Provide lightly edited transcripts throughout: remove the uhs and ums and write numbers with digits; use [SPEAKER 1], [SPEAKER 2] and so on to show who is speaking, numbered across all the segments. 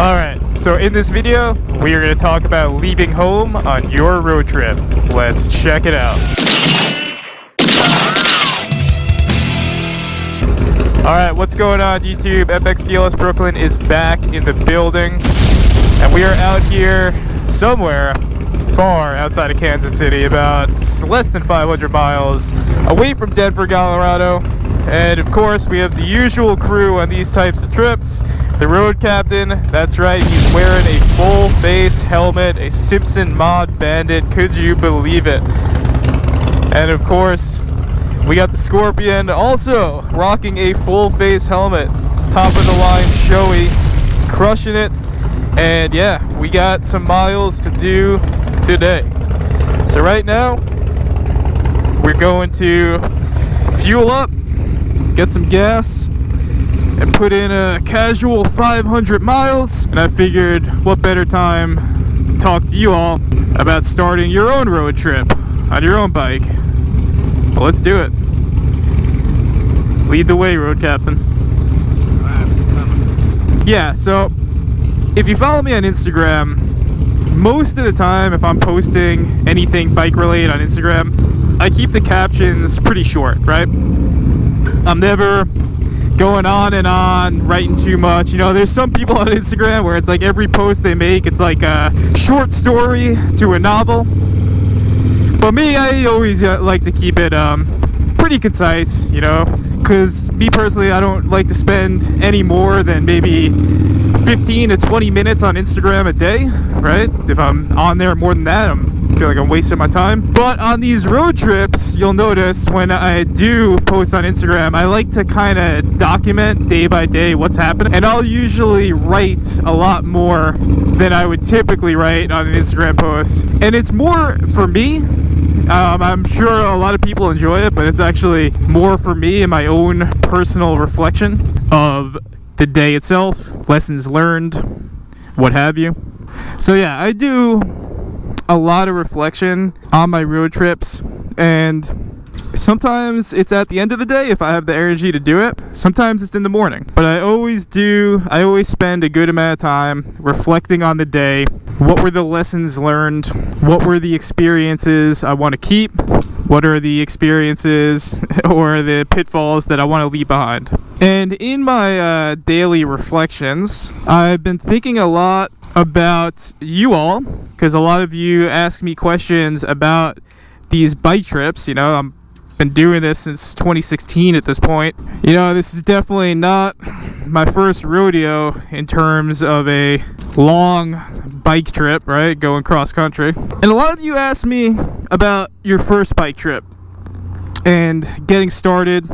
[SPEAKER 1] Alright, so in this video, we are going to talk about leaving home on your road trip. Let's check it out. Alright, what's going on YouTube? FXDLSBROOKLYN is back in the building. And we are out here somewhere far outside of Kansas City, about less than 500 miles away from Denver, Colorado. And of course, we have the usual crew on these types of trips. The road captain, that's right, he's wearing a full face helmet, a Simpson Mod Bandit, could you believe it? And of course, we got the Scorpion also rocking a full face helmet, top of the line, showy, crushing it. And yeah, we got some miles to do today. So right now, we're going to fuel up, get some gas, and put in a casual 500 miles. And I figured what better time to talk to you all about starting your own road trip on your own bike. Well, let's do it. Lead the way, road captain. Yeah, so if you follow me on Instagram, most of the time if I'm posting anything bike related on Instagram, I keep the captions pretty short, right? I'm never going on and on, writing too much. You know, there's some people on Instagram where it's like every post they make, it's like a short story to a novel. But me, I always like to keep it pretty concise, you know, because me personally, I don't like to spend any more than maybe 15 to 20 minutes on Instagram a day, right? If I'm on there more than that, I feel like I'm wasting my time. But on these road trips, you'll notice when I do post on Instagram, I like to kind of document day by day what's happening. And I'll usually write a lot more than I would typically write on an Instagram post. And it's more for me. I'm sure a lot of people enjoy it, but it's actually more for me and my own personal reflection of the day itself, lessons learned, what have you. So yeah, I do a lot of reflection on my road trips, and sometimes it's at the end of the day if I have the energy to do it. Sometimes it's in the morning, but I always spend a good amount of time reflecting on the day. What were the lessons learned? What were the experiences I want to keep? What are the experiences or the pitfalls that I want to leave behind? And in my daily reflections, I've been thinking a lot about you all, because a lot of you ask me questions about these bike trips. You know, I've been doing this since 2016 at this point. You know, this is definitely not my first rodeo in terms of a long bike trip, right? Going cross country. And a lot of you asked me about your first bike trip and getting started.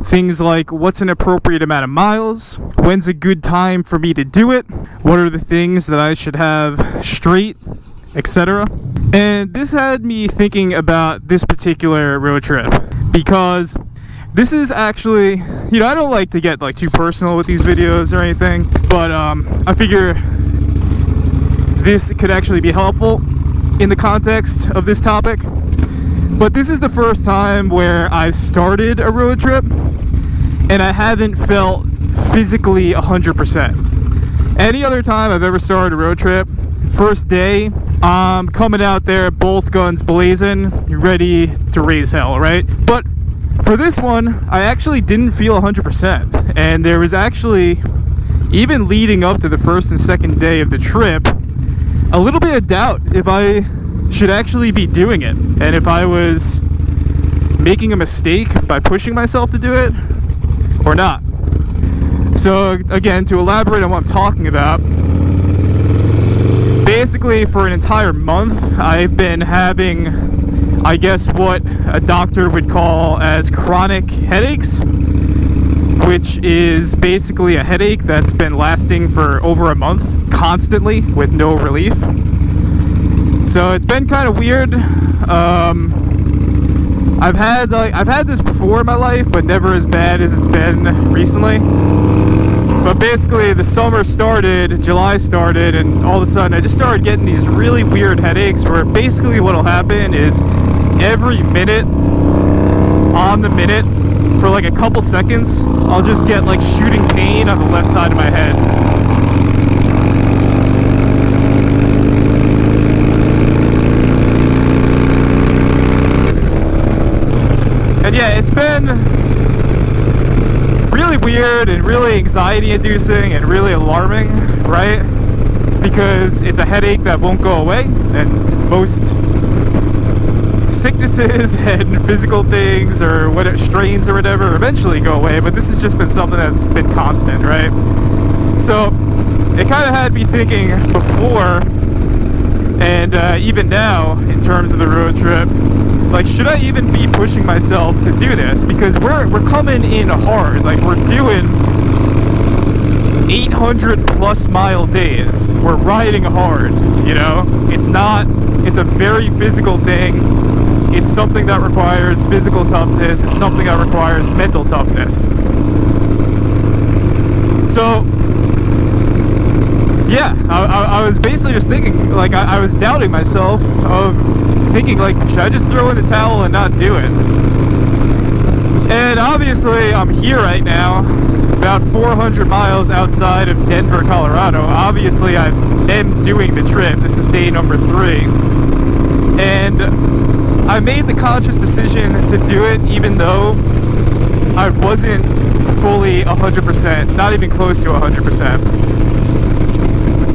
[SPEAKER 1] Things like, what's an appropriate amount of miles? When's a good time for me to do it? What are the things that I should have straight, etc. And this had me thinking about this particular road trip, because this is actually, you know, I don't like to get like too personal with these videos or anything, but I figure this could actually be helpful in the context of this topic. But this is the first time where I've started a road trip and I haven't felt physically 100%. Any other time I've ever started a road trip, first day, I'm coming out there, both guns blazing, ready to raise hell, right? But for this one, I actually didn't feel 100%. And there was actually, even leading up to the first and second day of the trip, a little bit of doubt if I should actually be doing it, and if I was making a mistake by pushing myself to do it or not. So again, to elaborate on what I'm talking about, basically for an entire month I've been having, I guess, what a doctor would call as chronic headaches, which is basically a headache that's been lasting for over a month constantly with no relief. So it's been kind of weird. I've had this before in my life, but never as bad as it's been recently. But basically, the summer started, July started, and all of a sudden I just started getting these really weird headaches where basically what'll happen is every minute on the minute for like a couple seconds, I'll just get like shooting pain on the left side of my head. one, really weird and really anxiety inducing and really alarming, right? Because it's a headache that won't go away, and most sicknesses and physical things or what strains or whatever eventually go away, but this has just been something that's been constant, right? So it kind of had me thinking before and even now in terms of the road trip, like, should I even be pushing myself to do this? Because we're coming in hard. Like, we're doing 800 plus mile days. We're riding hard, you know? It's a very physical thing. It's something that requires physical toughness. It's something that requires mental toughness. So, yeah, I was basically just thinking, like, I was doubting myself of thinking, like, should I just throw in the towel and not do it? And obviously, I'm here right now, about 400 miles outside of Denver, Colorado. Obviously, I am doing the trip. This is day number 3. And I made the conscious decision to do it even though I wasn't fully 100%, not even close to 100%.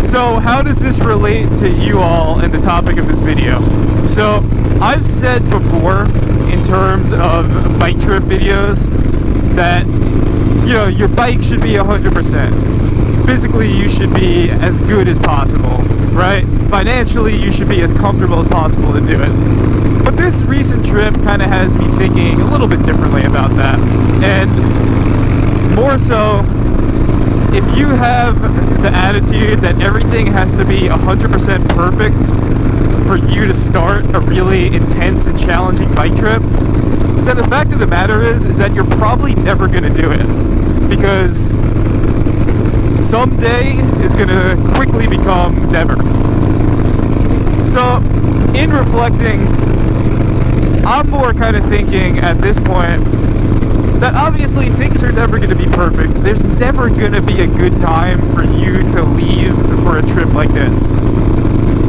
[SPEAKER 1] So how does this relate to you all and the topic of this video? So I've said before in terms of bike trip videos that, you know, your bike should be 100%. Physically, you should be as good as possible, right? Financially, you should be as comfortable as possible to do it. But this recent trip kind of has me thinking a little bit differently about that. And more so, if you have the attitude that everything has to be 100% perfect for you to start a really intense and challenging bike trip, then the fact of the matter is that you're probably never going to do it. Because someday is going to quickly become never. So, in reflecting, I'm more kind of thinking at this point that obviously things are never going to be perfect. There's never going to be a good time for you to leave for a trip like this.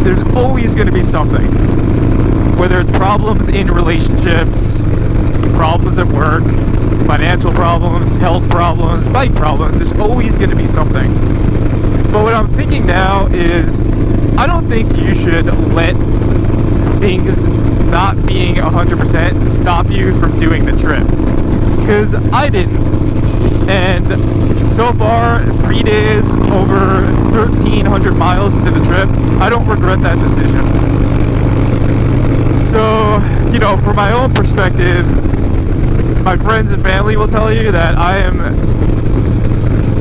[SPEAKER 1] There's always going to be something. Whether it's problems in relationships, problems at work, financial problems, health problems, bike problems, there's always going to be something. But what I'm thinking now is, I don't think you should let things not being 100% stop you from doing the trip. Because I didn't. And so far, 3 days, over 1,300 miles into the trip, I don't regret that decision. So, you know, from my own perspective, my friends and family will tell you that I am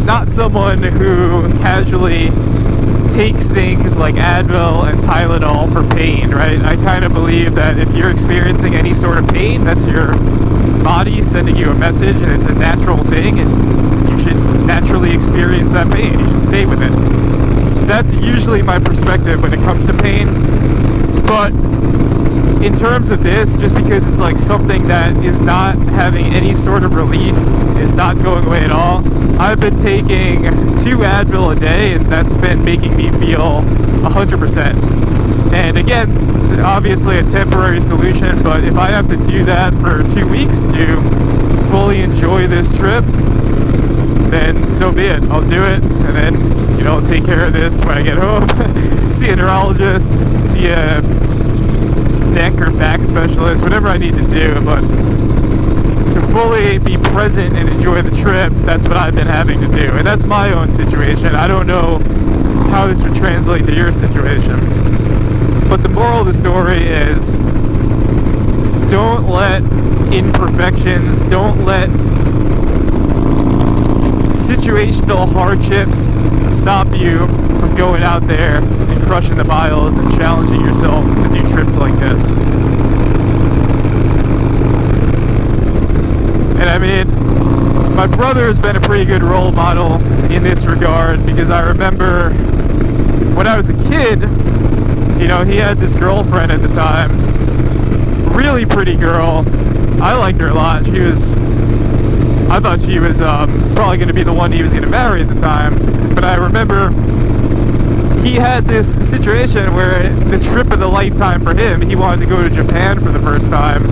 [SPEAKER 1] not someone who casually takes things like Advil and Tylenol for pain, right? I kind of believe that if you're experiencing any sort of pain, that's your body sending you a message, and it's a natural thing, and you should naturally experience that pain. You should stay with it. That's usually my perspective when it comes to pain. But in terms of this, just because it's like something that is not having any sort of relief, is not going away at all, I've been taking 2 Advil a day, and that's been making me feel 100%. And again, it's obviously a temporary solution, but if I have to do that for 2 weeks to fully enjoy this trip, then so be it. I'll do it, and then, you know, I'll take care of this when I get home. See a neurologist, see a neck or back specialist, whatever I need to do, but to fully be present and enjoy the trip, that's what I've been having to do. And that's my own situation. I don't know how this would translate to your situation. But the moral of the story is, don't let imperfections, don't let situational hardships stop you from going out there and crushing the miles and challenging yourself to do trips like this. And I mean, my brother has been a pretty good role model in this regard, because I remember when I was a kid, you know, he had this girlfriend at the time, really pretty girl. I liked her a lot. I thought she was probably going to be the one he was going to marry at the time. But I remember he had this situation where the trip of the lifetime for him, he wanted to go to Japan for the first time.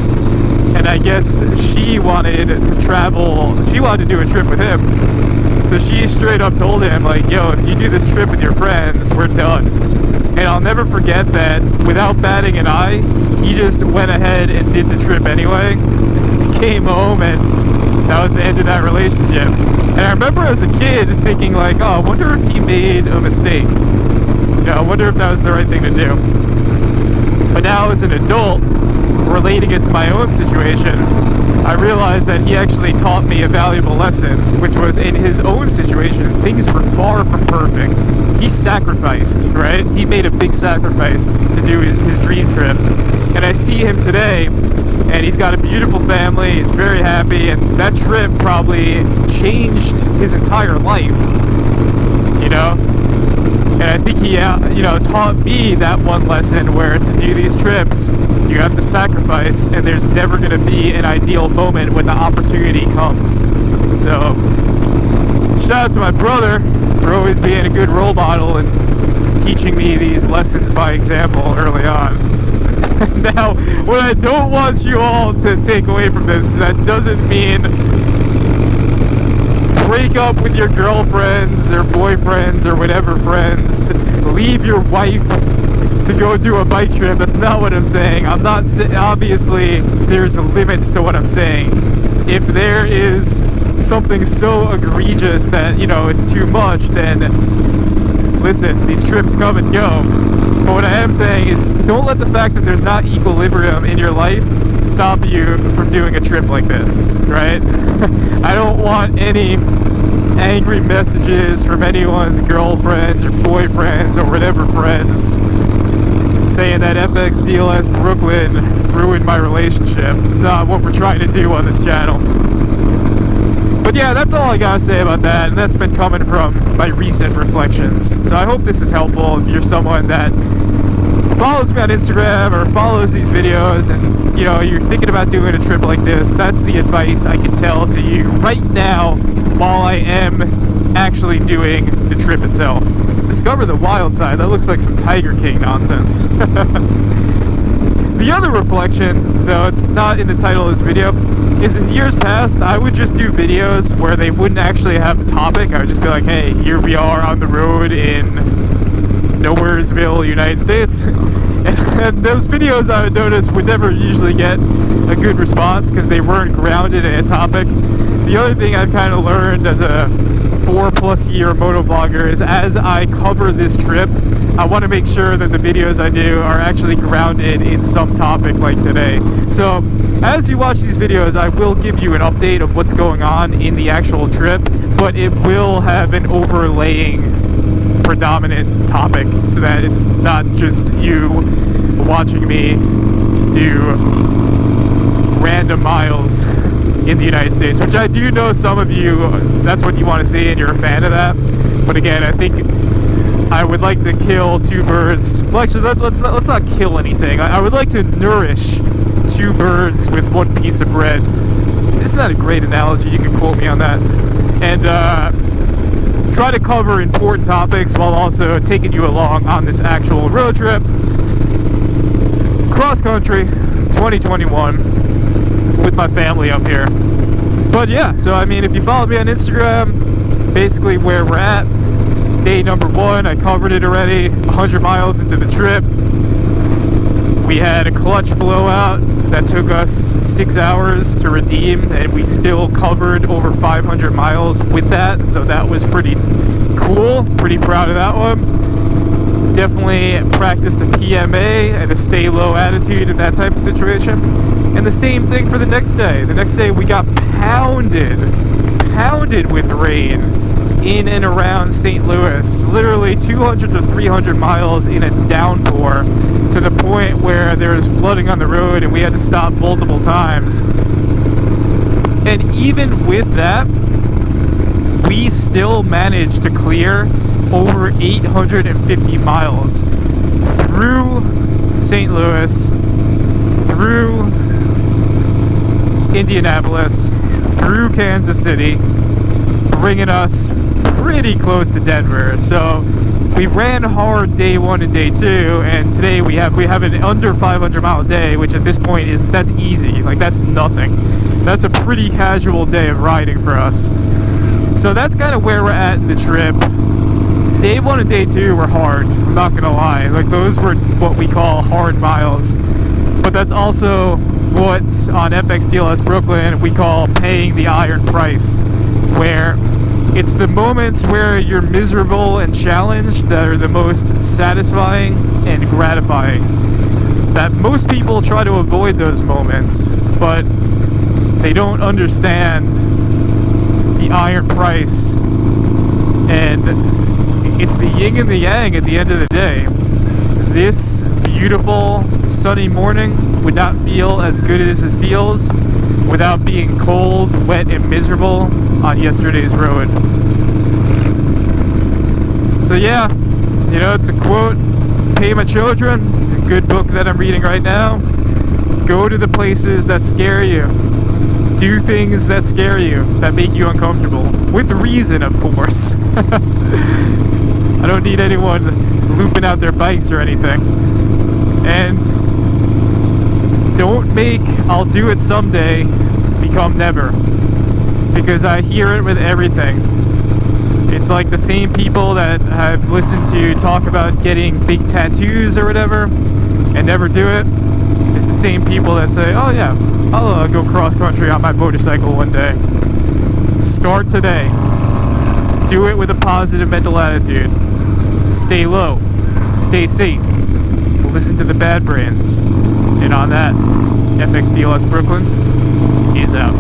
[SPEAKER 1] And I guess she wanted to travel, she wanted to do a trip with him. So she straight up told him, like, yo, if you do this trip with your friends, we're done. And I'll never forget that without batting an eye, he just went ahead and did the trip anyway. He came home, and that was the end of that relationship. And I remember as a kid thinking, like, oh, I wonder if he made a mistake. You know, I wonder if that was the right thing to do. But now as an adult, relating it to my own situation, I realized that he actually taught me a valuable lesson, which was in his own situation, things were far from perfect. He sacrificed, right? He made a big sacrifice to do his dream trip. And I see him today, and he's got a beautiful family, he's very happy, and that trip probably changed his entire life, you know? And I think he, you know, taught me that one lesson where to do these trips, you have to sacrifice, and there's never going to be an ideal moment when the opportunity comes. So, shout out to my brother for always being a good role model and teaching me these lessons by example early on. Now, what I don't want you all to take away from this, that doesn't mean break up with your girlfriends or boyfriends or whatever friends, leave your wife to go do a bike trip. That's not what I'm saying. I'm not obviously there's limits to what I'm saying. If there is something so egregious that, you know, it's too much, then listen, these trips come and go. But what I am saying is, don't let the fact that there's not equilibrium in your life stop you from doing a trip like this, right? I don't want any angry messages from anyone's girlfriends or boyfriends or whatever friends saying that FXDLSBROOKLYN ruined my relationship. It's not what we're trying to do on this channel. But yeah, that's all I gotta say about that, and that's been coming from my recent reflections. So I hope this is helpful if you're someone that follows me on Instagram or follows these videos and, you know, you're thinking about doing a trip like this. That's the advice I can tell to you right now while I am actually doing the trip itself. Discover the wild side. That looks like some Tiger King nonsense. The other reflection, though it's not in the title of this video, is in years past, I would just do videos where they wouldn't actually have a topic. I would just be like, hey, here we are on the road in Nowheresville, United States. And those videos, I would notice, would never usually get a good response because they weren't grounded in a topic. The other thing I've kind of learned as a 4+ year motovlogger is as I cover this trip, I want to make sure that the videos I do are actually grounded in some topic like today. So as you watch these videos, I will give you an update of what's going on in the actual trip, but it will have an overlaying predominant topic so that it's not just you watching me do random miles in the United States, which I do know some of you, that's what you want to see and you're a fan of that. But again, I think I would like to kill two birds. Well, actually, let's not kill anything. I would like to nourish two birds with one piece of bread. Isn't that a great analogy? You can quote me on that. And try to cover important topics while also taking you along on this actual road trip. Cross country 2021 with my family up here. But yeah, so I mean, if you follow me on Instagram, basically where we're at, day number 1, I covered it already, 100 miles into the trip. We had a clutch blowout that took us 6 hours to redeem, and we still covered over 500 miles with that, so that was pretty cool. Pretty proud of that one. Definitely practiced a PMA and a stay low attitude in that type of situation. And the same thing for the next day. The next day we got pounded with rain in and around St. Louis, literally 200 to 300 miles in a downpour, to the point where there was flooding on the road and we had to stop multiple times. And even with that, we still managed to clear over 850 miles through St. Louis, through Indianapolis, through Kansas City, bringing us pretty close to Denver. So we ran hard day 1 and day 2, and today we have an under 500 mile day, which at this point that's easy. Like, that's nothing. That's a pretty casual day of riding for us. So that's kind of where we're at in the trip. Day 1 and day 2 were hard, I'm not gonna lie. Like, those were what we call hard miles. But that's also what's on FXDLSBROOKLYN we call paying the iron price, where it's the moments where you're miserable and challenged that are the most satisfying and gratifying. That most people try to avoid those moments, but they don't understand the iron price. And it's the yin and the yang at the end of the day. This beautiful sunny morning would not feel as good as it feels without being cold, wet, and miserable on yesterday's road. So yeah, you know, to quote Pay My Children, a good book that I'm reading right now, go to the places that scare you. Do things that scare you, that make you uncomfortable. With reason, of course. I don't need anyone looping out their bikes or anything. And don't make I'll do it someday become never. Because I hear it with everything. It's like the same people that I've listened to talk about getting big tattoos or whatever and never do it. It's the same people that say, oh yeah, I'll go cross country on my motorcycle one day. Start today. Do it with a positive mental attitude. Stay low. Stay safe. Listen to the bad brands. And on that, FXDLSBROOKLYN is out.